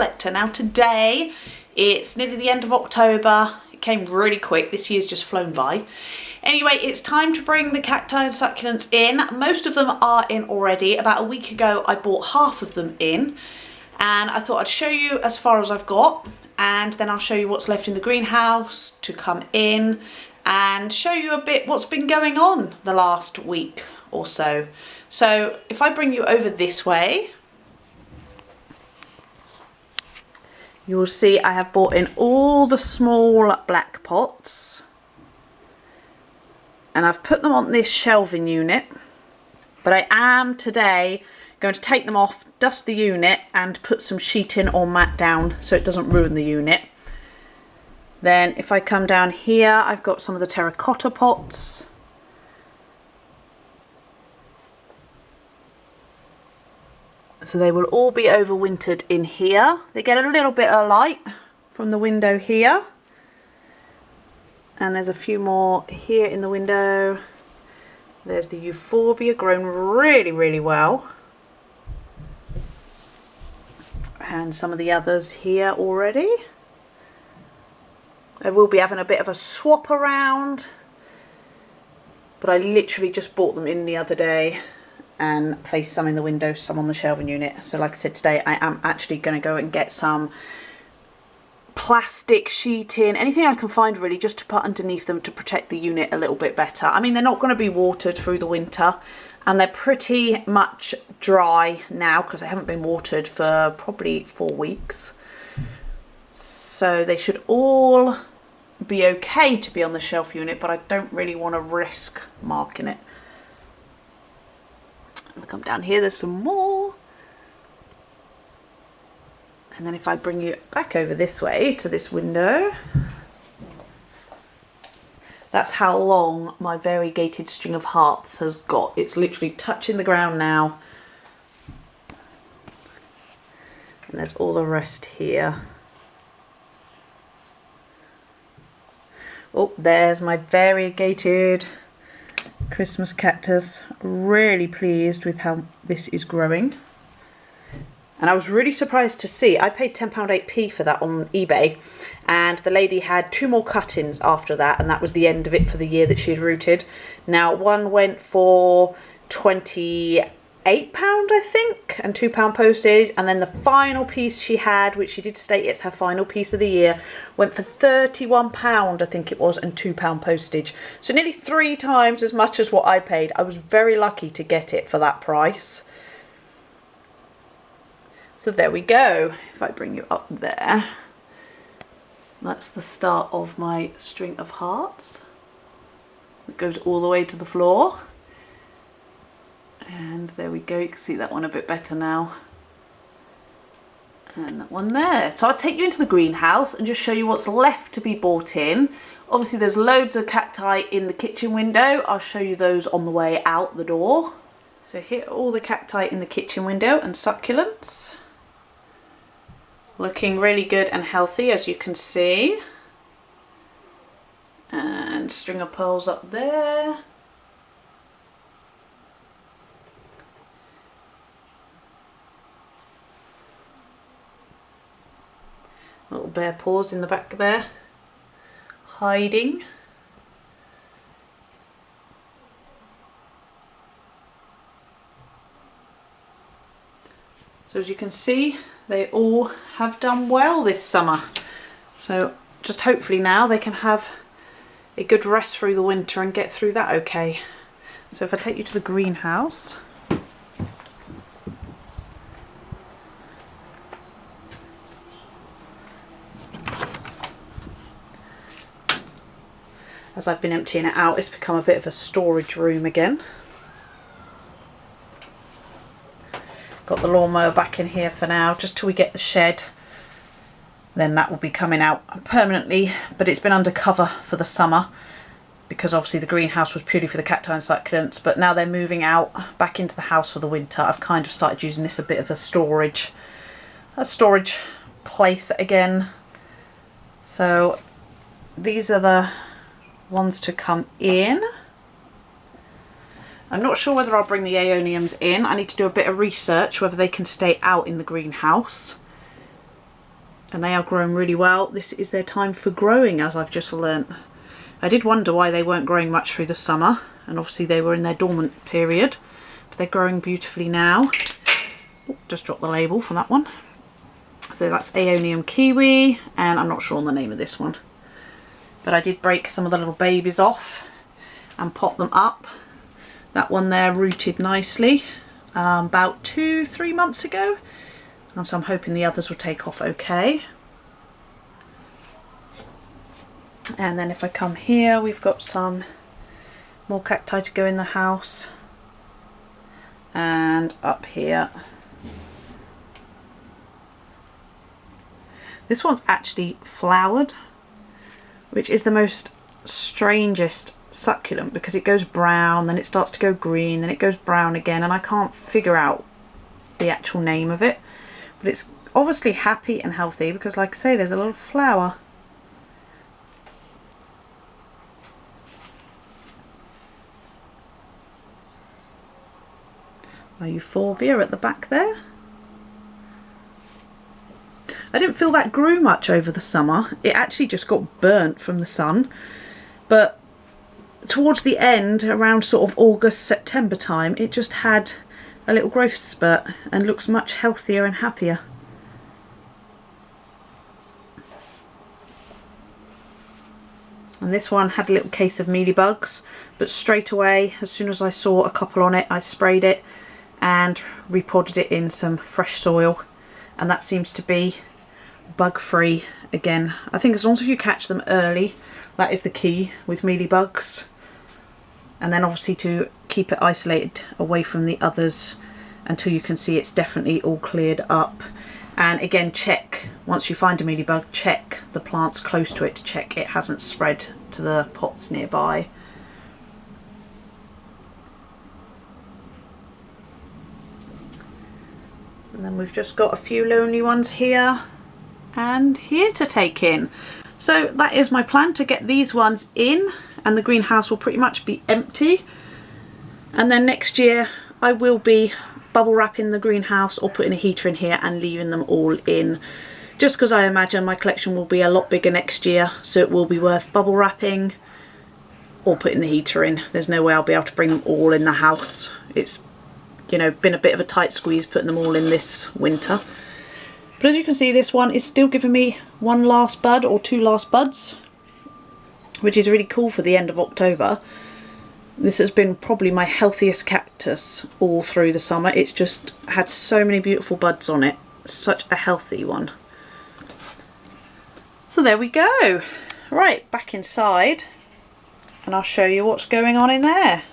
collector. Now today, it's nearly the end of October. It came really quick. This year's just flown by. Anyway, it's time to bring the cacti and succulents in. Most of them are in already. About a week ago, I bought half of them in. And I thought I'd show you as far as I've got. And then I'll show you what's left in the greenhouse to come in. And show you a bit what's been going on the last week or so. So if I bring you over this way, you will see I have brought in all the small black pots and I've put them on this shelving unit, but I am today going to take them off, dust the unit and put some sheeting or mat down so it doesn't ruin the unit. Then if I come down here, I've got some of the terracotta pots. So they will all be overwintered in here. They get a little bit of light from the window here. And there's a few more here in the window. There's the euphorbia, grown really, really well. And some of the others here already. I will be having a bit of a swap around. But I literally just bought them in the other day and place some in the window, some on the shelving unit. So like I said, today I am actually going to go and get some plastic sheeting, anything I can find really, just to put underneath them to protect the unit a little bit better. I mean, they're not going to be watered through the winter and they're pretty much dry now because they haven't been watered for probably 4 weeks. So they should all be okay to be on the shelf unit, but I don't really want to risk marking it. I'll come down here, there's some more. And then if I bring you back over this way to this window, that's how long my variegated string of hearts has got. It's literally touching the ground now. And there's all the rest here. Oh, there's my variegated Christmas cactus. Really pleased with how this is growing. And I was really surprised to see, I paid £10.8p for that on eBay, and the lady had 2 more cut-ins after that, and that was the end of it for the year that she had rooted. Now one went for £28, I think, and £2 postage, and then the final piece she had, which she did state it's her final piece of the year, went for £31, I think it was, and £2 postage. So nearly 3 times as much as what I paid. I was very lucky to get it for that price. So there we go. If I bring you up there, that's the start of my string of hearts. It goes all the way to the floor. And there we go, you can see that one a bit better now. And that one there. So I'll take you into the greenhouse and just show you what's left to be bought in. Obviously there's loads of cacti in the kitchen window. I'll show you those on the way out the door. So here are all the cacti in the kitchen window and succulents. Looking really good and healthy, as you can see. And string of pearls up there. Little bare paws in the back there, hiding. So as you can see, they all have done well this summer. So just hopefully now they can have a good rest through the winter and get through that okay. So if I take you to the greenhouse, as I've been emptying it out, it's become a bit of a storage room again. Got the lawnmower back in here for now, just till we get the shed. Then that will be coming out permanently, but it's been under cover for the summer because obviously the greenhouse was purely for the cacti and succulents, but now they're moving out back into the house for the winter. I've kind of started using this a bit of a storage place again. So these are the ones to come in. I'm not sure whether I'll bring the aeoniums in. I need to do a bit of research whether they can stay out in the greenhouse. and they are growing really well. This is their time for growing, as I've just learnt. I did wonder why they weren't growing much through the summer, and obviously they were in their dormant period, but they're growing beautifully now. Oh, just dropped the label for that one. So that's Aeonium Kiwi, and I'm not sure on the name of this one, but I did break some of the little babies off and pop them up. That one there rooted nicely about 2-3 months ago, and so I'm hoping the others will take off okay. And then if I come here, we've got some more cacti to go in the house, and up here. This one's actually flowered, which is the most strangest succulent, because it goes brown, then it starts to go green, then it goes brown again, and I can't figure out the actual name of it. But it's obviously happy and healthy, because like I say, there's a little flower. My euphorbia at the back there. I didn't feel that grew much over the summer. It actually just got burnt from the sun. But towards the end, around sort of August, September time, it just had a little growth spurt and looks much healthier and happier. And this one had a little case of mealybugs, but straight away, as soon as I saw a couple on it, I sprayed it and repotted it in some fresh soil, and that seems to be bug free again. I think as long as you catch them early, that is the key with mealybugs, and then obviously to keep it isolated away from the others until you can see it's definitely all cleared up. And again, check, once you find a mealybug, check the plants close to it to check it hasn't spread to the pots nearby. And then we've just got a few lonely ones here and here to take in. So that is my plan, to get these ones in, and the greenhouse will pretty much be empty. And then next year I will be bubble wrapping the greenhouse or putting a heater in here and leaving them all in, just because I imagine my collection will be a lot bigger next year, so it will be worth bubble wrapping or putting the heater in. There's no way I'll be able to bring them all in the house. It's, you know, been a bit of a tight squeeze putting them all in this winter. But as you can see, this one is still giving me one last bud or two last buds, which is really cool for the end of October. This has been probably my healthiest cactus all through the summer. It's just had so many beautiful buds on it. Such a healthy one. So there we go. Right, back inside, and I'll show you what's going on in there.